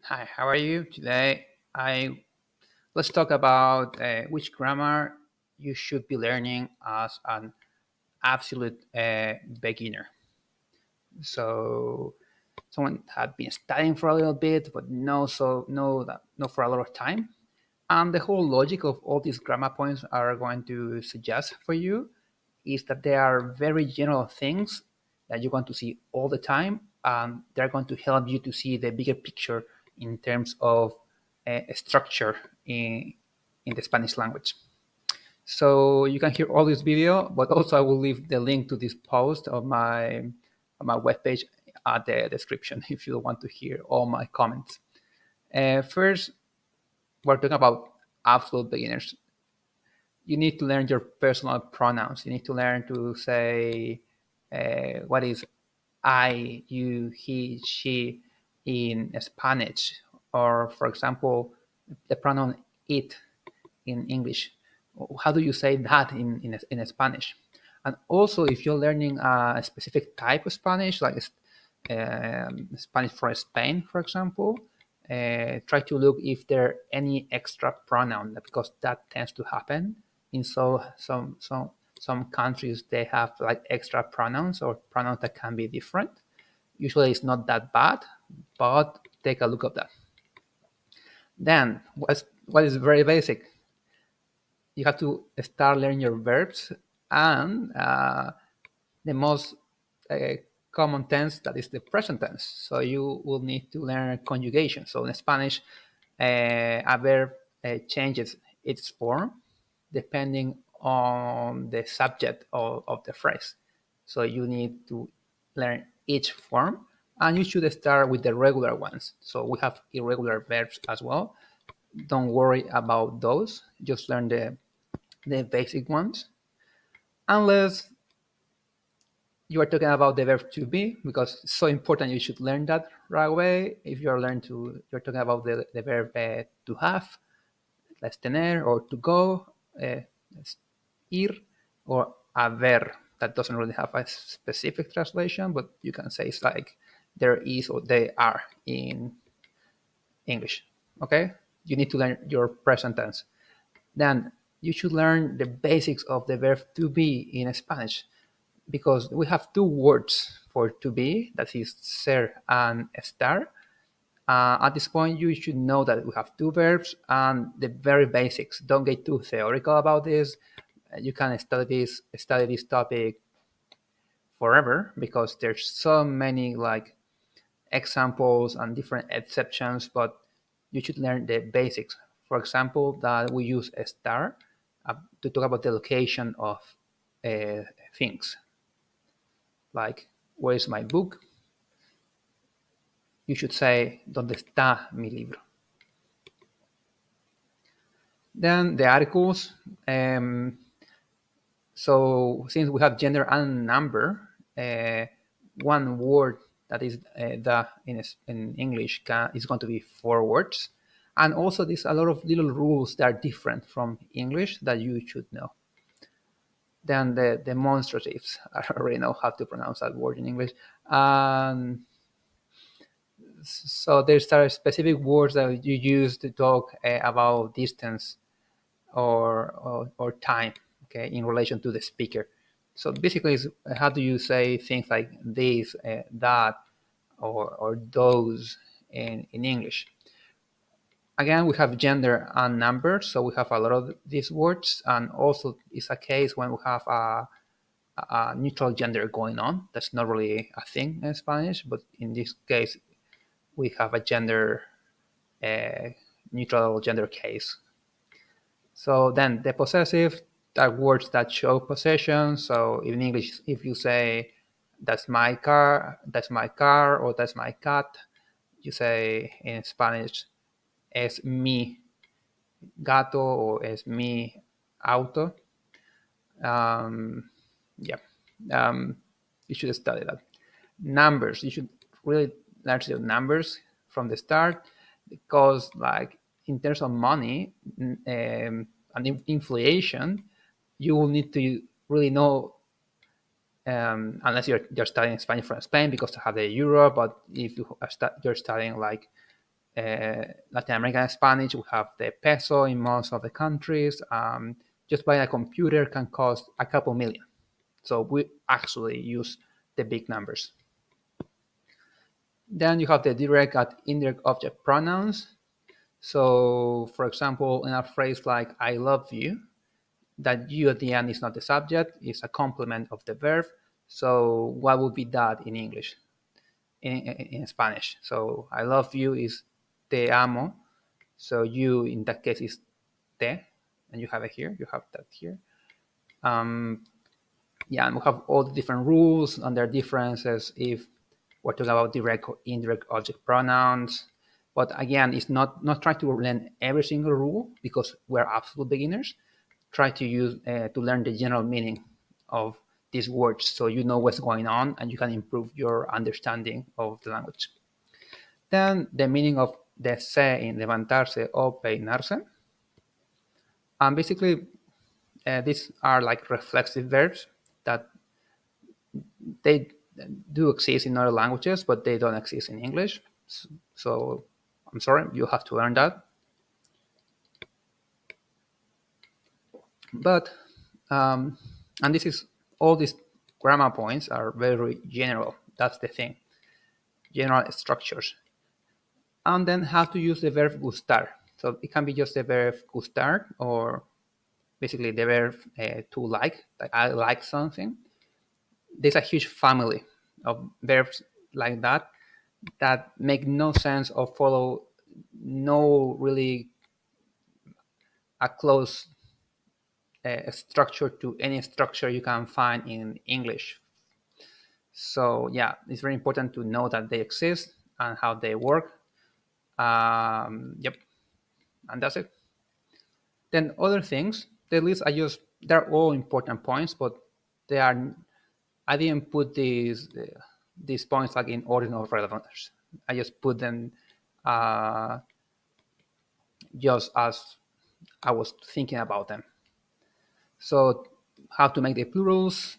Hi, how are you today? I Let's talk about which grammar you should be learning as an absolute beginner. So, someone had been studying for a little bit, but no for a lot of time. And the whole logic of all these grammar points are going to suggest for you is that they are very general things that you're going to see all the time, and they're going to help you to see the bigger picture in terms of structure in the Spanish language. So you can hear all this video, but also I will leave the link to this post on my webpage at the description if you want to hear all my comments. First, we're talking about absolute beginners. You need to learn your personal pronouns. You need to learn to say what is I, you, he, she in Spanish, or for example, the pronoun it in English. How do you say that in Spanish? And also, if you're learning a specific type of Spanish, like Spanish for Spain, for example, try to look if there are any extra pronoun because that tends to happen in some countries. They have like extra pronouns or pronouns that can be different. Usually, it's not that bad, but take a look at that. Then, what is very basic? You have to start learning your verbs and the most uh, common tense, that is the present tense. So you will need to learn conjugation. So in Spanish, a verb changes its form depending on the subject of the phrase. So you need to learn each form, and you should start with the regular ones. So we have irregular verbs as well. Don't worry about those. Just learn the basic ones, unless you are talking about the verb to be, because it's so important you should learn that right away. If you're talking about the verb to have, let's tener, or to go, let's ir, or haber. That doesn't really have a specific translation, but you can say it's like there is or they are in English. Okay, you need to learn your present tense. Then you should learn the basics of the verb to be in Spanish, because we have two words for to be, that is ser and estar. At this point, you should know that we have two verbs and the very basics. Don't get too theoretical about this. You can study this topic forever because there's so many like examples and different exceptions, but you should learn the basics. For example, that we use estar to talk about the location of things, like where is my book. You should say ¿Dónde está mi libro? Then the articles. So since we have gender and number, one word that is the in English is going to be four words. And also there's a lot of little rules that are different from English that you should know. Then the demonstratives. I already know how to pronounce that word in English. So there's specific words that you use to talk about distance or time, okay, in relation to the speaker. So basically, it's how do you say things like this, that, or those in English? Again, we have gender and number, so we have a lot of these words, and also it's a case when we have a neutral gender going on. That's not really a thing in Spanish, but in this case, we have a gender uh, neutral gender case. So then the possessive are words that show possession. So in English, if you say that's my car, or that's my cat, you say in Spanish es mi gato or es mi auto. Um, yeah, you should study that. Numbers, you should really learn your numbers from the start, because like in terms of money and inflation, you will need to really know, unless you're studying Spanish from Spain because to have the euro. But if you're studying like Latin American Spanish, we have the peso in most of the countries. Just buying a computer can cost a couple million. So we actually use the big numbers. Then you have the direct and indirect object pronouns. So, for example, in a phrase like "I love you," that "you" at the end is not the subject; it's a complement of the verb. So, what would be that in English? In Spanish? So, "I love you" is "te amo." So, "you" in that case is "te," and you have it here. You have that here. Yeah, and we have all the different rules and their differences if we're talking about direct or indirect object pronouns. But again, it's not trying to learn every single rule because we're absolute beginners. Try to use to learn the general meaning of these words so you know what's going on and you can improve your understanding of the language. Then the meaning of the se in levantarse o peinarse. And basically, these are like reflexive verbs that they do exist in other languages, but they don't exist in English. So I'm sorry, you have to learn that. But and this is all these grammar points are very general. That's the thing, general structures. And then how to use the verb gustar. So it can be just the verb gustar or basically the verb to like I like something. There's a huge family of verbs like that that make no sense or follow no really a close structure to any structure you can find in English. So yeah, it's very important to know that they exist and how they work. Yep, and that's it. Then other things, the list I just they're all important points, but they are I didn't put these points like in order of relevance. I just put them uh, just as I was thinking about them. So how to make the plurals?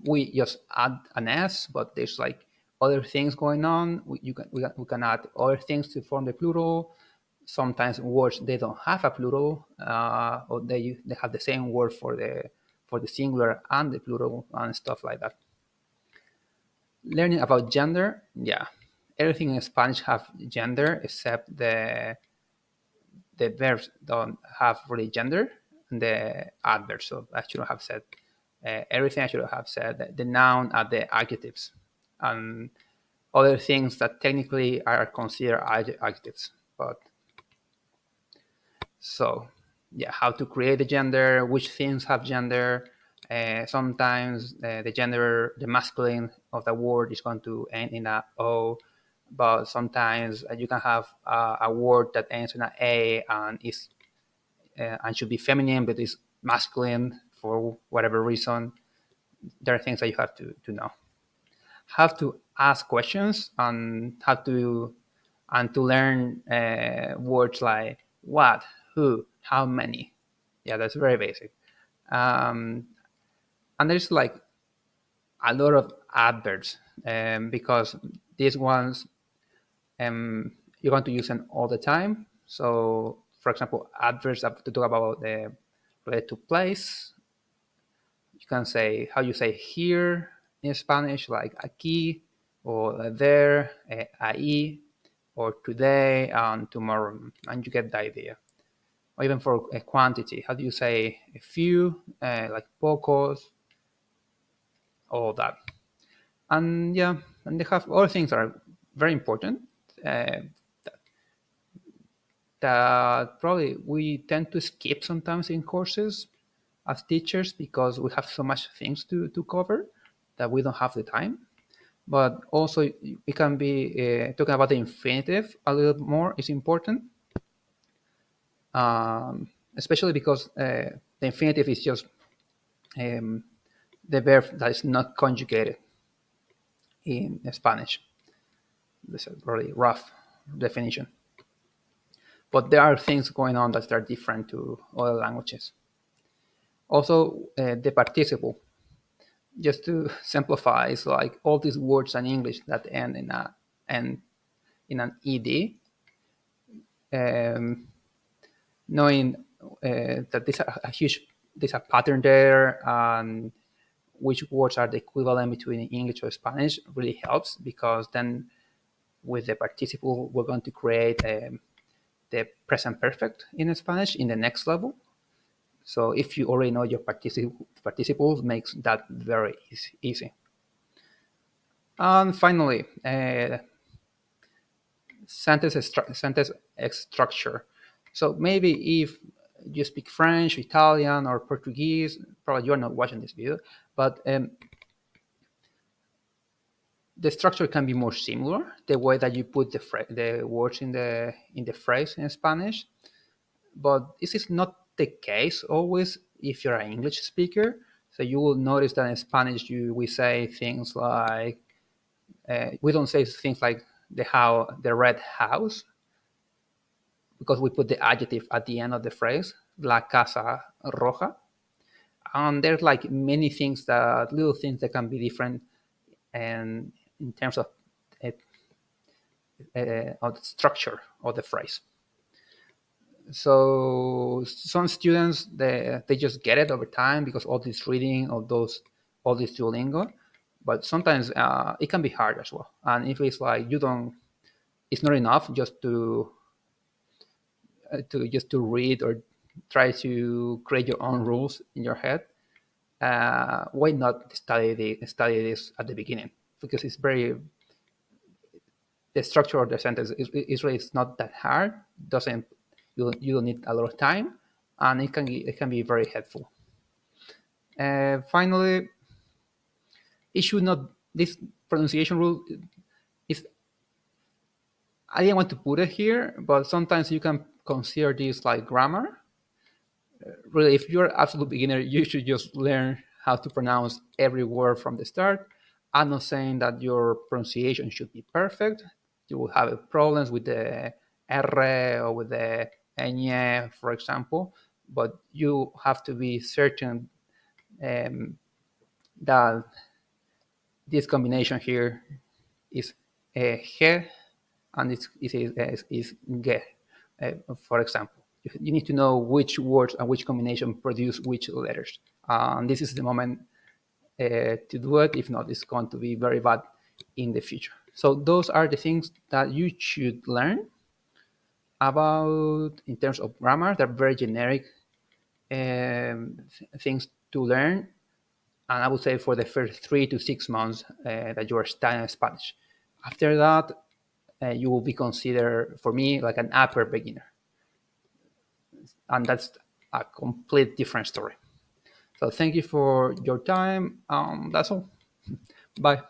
We just add an s, but there's like other things going on. We can add other things to form the plural. Sometimes words they don't have a plural, or they have the same word for the singular and the plural and stuff like that. Learning about gender, yeah, everything in Spanish have gender except the verbs don't have really gender and the adverbs. So I should have said everything I should have said the noun and the adjectives and other things that technically are considered adjectives. But so yeah, how to create the gender, which things have gender. Sometimes the gender, the masculine of the word is going to end in a O, but sometimes you can have a word that ends in a A and should be feminine, but is masculine for whatever reason. There are things that you have to know. Have to ask questions and have to and to learn words like what, who, how many. Yeah, that's very basic. Um, and there's like a lot of adverbs because these ones you're going to use them all the time. So, for example, adverbs have to talk about the related to place. You can say how you say here in Spanish, like aquí, or there, ahí, or today and tomorrow, and you get the idea. Or even for a quantity, how do you say a few, like pocos, all that. And yeah, and they have other things that are very important. Uh, that probably we tend to skip sometimes in courses as teachers because we have so much things to cover that we don't have the time. But also, it can be talking about the infinitive a little more is important, especially because the infinitive is just um, the verb that is not conjugated in Spanish. This is a really rough definition. But there are things going on that are different to other languages. Also, the participle, just to simplify, is like all these words in English that end in an ed. um, knowing that there's a pattern there, and which words are the equivalent between English or Spanish really helps, because then with the participle we're going to create the present perfect in Spanish in the next level. So if you already know your participles, makes that very easy. And finally, sentence structure. So maybe if you speak French, Italian, or Portuguese, probably you're not watching this video, but the structure can be more similar. The way that you put the words in the phrase in Spanish, but this is not the case always if you're an English speaker. So you will notice that in Spanish we say things like we don't say things like the red house, because we put the adjective at the end of the phrase, la casa roja. And there's like many things that little things that can be different, and in terms of the structure of the phrase. So some students they just get it over time because all this reading of those all this Duolingo, but sometimes it can be hard as well. And if it's like you don't, it's not enough just to read or try to create your own rules in your head. Why not study this at the beginning? Because it's very the structure of the sentence is really it's not that hard. Doesn't you don't need a lot of time, and it can be very helpful. Finally, it should not this pronunciation rule is I didn't want to put it here, but sometimes you can consider this like grammar. Really, if you're an absolute beginner, you should just learn how to pronounce every word from the start. I'm not saying that your pronunciation should be perfect. You will have problems with the R or with the ñ, for example, but you have to be certain that this combination here is G and is G, for example. You need to know which words and which combination produce which letters. And this is the moment to do it. If not, it's going to be very bad in the future. So those are the things that you should learn about in terms of grammar. They're very generic things to learn. And I would say for the first 3 to 6 months that you are studying Spanish. After that, you will be considered, for me, like an upper beginner. And that's a complete different story. So thank you for your time. That's all. Bye.